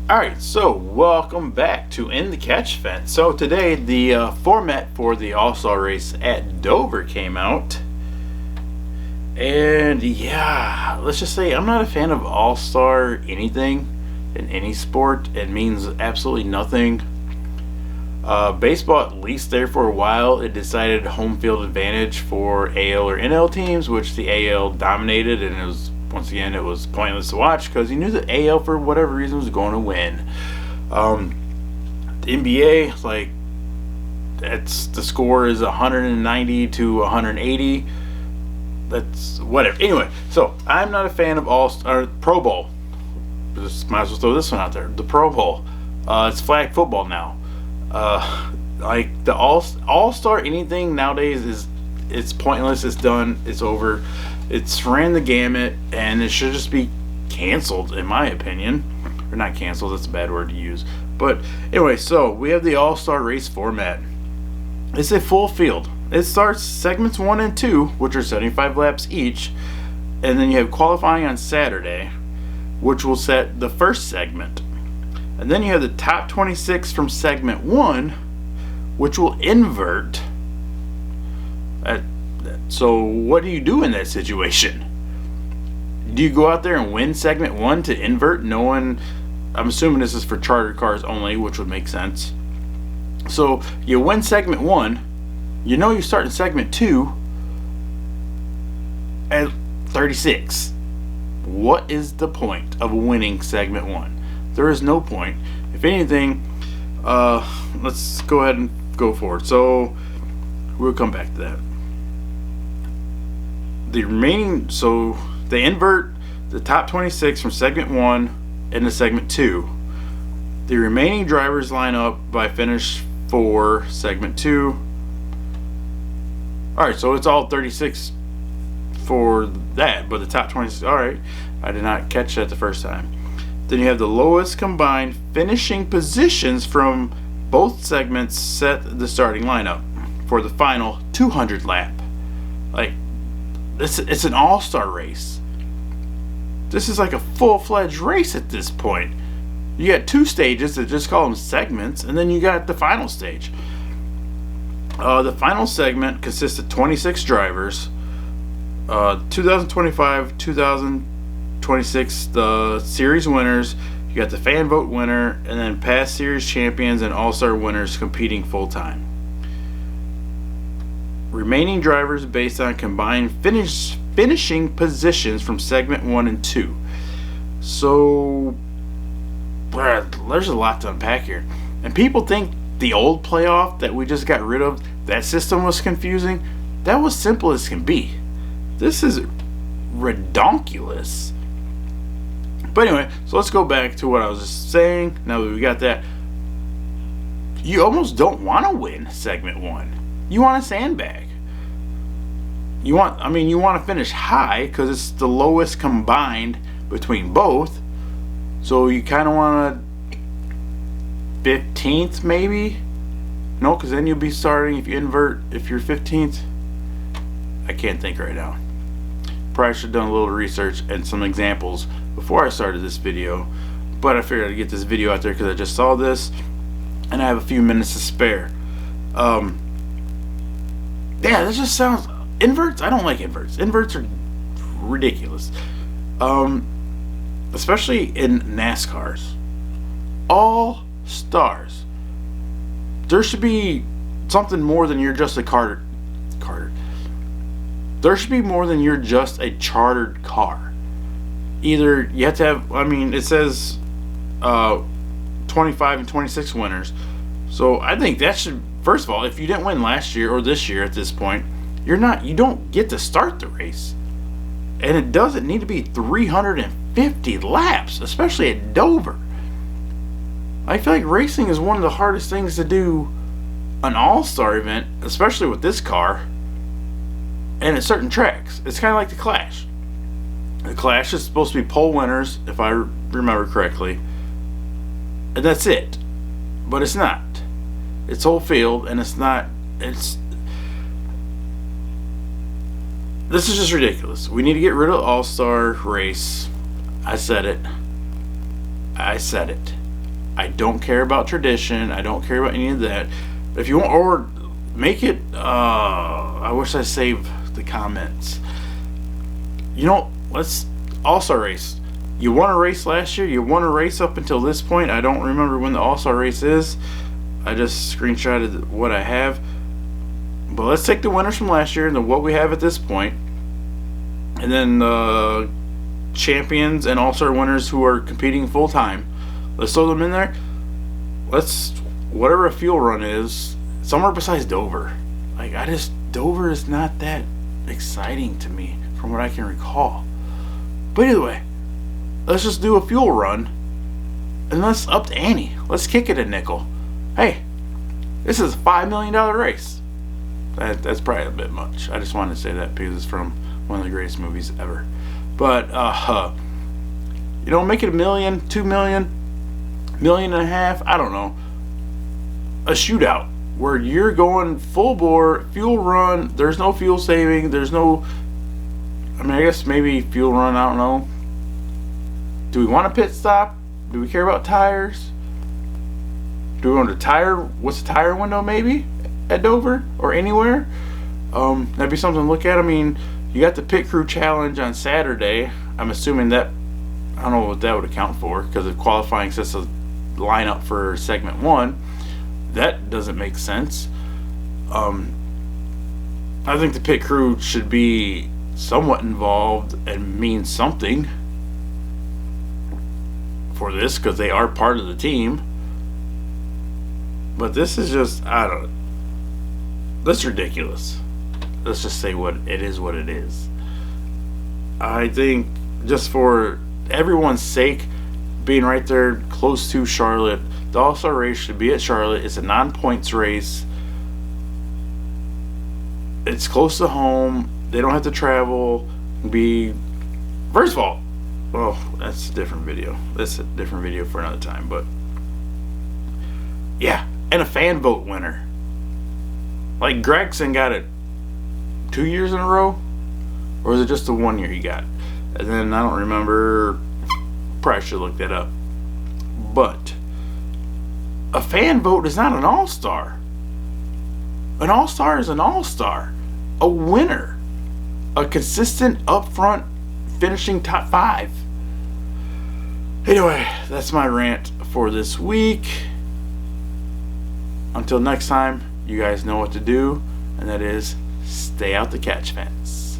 Alright, so welcome back to In the Catch Fence. So today the format for the All-Star race at Dover came out. And yeah, let's just say I'm not a fan of All-Star anything in any sport. It means absolutely nothing. Baseball, at least there for a while, it decided home field advantage for AL or NL teams, which the AL dominated, and it was pointless to watch because you knew that AL for whatever reason was going to win. The NBA, the score is 190 to 180. That's whatever. Anyway, so I'm not a fan of Pro Bowl. Just might as well throw this one out there. The Pro Bowl. It's flag football now. The All-Star anything nowadays it's pointless. It's done. It's over. It's ran the gamut, and it should just be canceled, in my opinion. Or not canceled, that's a bad word to use. But anyway, so we have the All-Star race format. It's a full field. It starts segments 1 and 2, which are 75 laps each, and then you have qualifying on Saturday, which will set the first segment. And then you have the top 26 from segment 1, which will invert. So what do you do in that situation? Do you go out there and win segment 1 to invert? I'm assuming this is for charter cars only, which would make sense. So you win segment 1, you start in segment 2 at 36. What is the point of winning segment 1? There is no point. If anything, let's go ahead and go forward. So we'll come back to that. They invert the top 26 from segment 1 into segment 2. The remaining drivers line up by finish for segment 2. Alright, so it's all 36 for that, but the top 26, alright, I did not catch that the first time. Then you have the lowest combined finishing positions from both segments set the starting lineup for the final 200 lap. It's an all-star race. This is like a full-fledged race at this point. You got 2 stages that just call them segments, and then you got the final stage. The final segment consists of 26 drivers. 2025, 2026, the series winners. You got the fan vote winner, and then past series champions and all-star winners competing full-time. Remaining drivers based on combined finishing positions from segment 1 and 2. So there's a lot to unpack here. And people think the old playoff that we just got rid of, that system was confusing. That was simple as can be. This is redonkulous. But anyway, so let's go back to what I was just saying. Now that we got that, you almost don't want to win segment 1. You want to sandbag. You want to finish high because it's the lowest combined between both. So you kind of want to 15th maybe? No, because then you'll be starting if you invert. If you're 15th, I can't think right now. Probably should have done a little research and some examples before I started this video. But I figured I'd get this video out there because I just saw this and I have a few minutes to spare. Yeah, this just sounds... Inverts? I don't like inverts. Inverts are ridiculous. Especially in NASCARs. All stars. There should be something more than you're just a Carter. There should be more than you're just a chartered car. Either you have to have... it says 25 and 26 winners. So I think that should... First of all, if you didn't win last year or this year at this point, you don't get to start the race. And it doesn't need to be 350 laps, especially at Dover. I feel like racing is one of the hardest things to do an all-star event, especially with this car, and at certain tracks. It's kind of like the Clash. The Clash is supposed to be pole winners, if I remember correctly. And that's it. But it's not. It's whole field, and it's not... This is just ridiculous. We need to get rid of All-Star race. I said it. I don't care about tradition. I don't care about any of that. If you want, or make it, I wish I saved the comments. Let's All-Star race. You won a race last year. You won a race up until this point. I don't remember when the All-Star race is. I just screenshotted what I have. But let's take the winners from last year and then what we have at this point. And then champions and All-Star winners who are competing full time. Let's throw them in there. Whatever a fuel run is, somewhere besides Dover. Dover is not that exciting to me from what I can recall. But either way, let's just do a fuel run and let's up the ante. Let's kick it a nickel. Hey, this is a $5 million race. That's probably a bit much. I just wanted to say that because it's from one of the greatest movies ever. But, make it $1 million, $2 million, $1.5 million, I don't know. A shootout where you're going full bore, fuel run, there's no fuel saving, I guess maybe fuel run, I don't know. Do we want a pit stop? Do we care about tires? Do we want what's the tire window maybe at Dover or anywhere? That'd be something to look at. I mean, you got the pit crew challenge on Saturday. I'm assuming that, I don't know what that would account for because of qualifying sets a lineup for segment 1. That doesn't make sense. I think the pit crew should be somewhat involved and mean something for this because they are part of the team. But this is just, that's ridiculous. Let's just say what it is. I think just for everyone's sake, being right there close to Charlotte, the All-Star race should be at Charlotte. It's a non-points race. It's close to home. They don't have to travel. First of all, that's a different video. That's a different video for another time. But yeah, and a fan vote winner. Like Gregson got it 2 years in a row, or is it just the 1 year he got? And then I don't remember. Probably should look that up. But a fan vote is not an all-star. An all-star is an all-star. A winner. A consistent, upfront, finishing top 5. Anyway, that's my rant for this week. Until next time, you guys know what to do, and that is stay out the catch fence.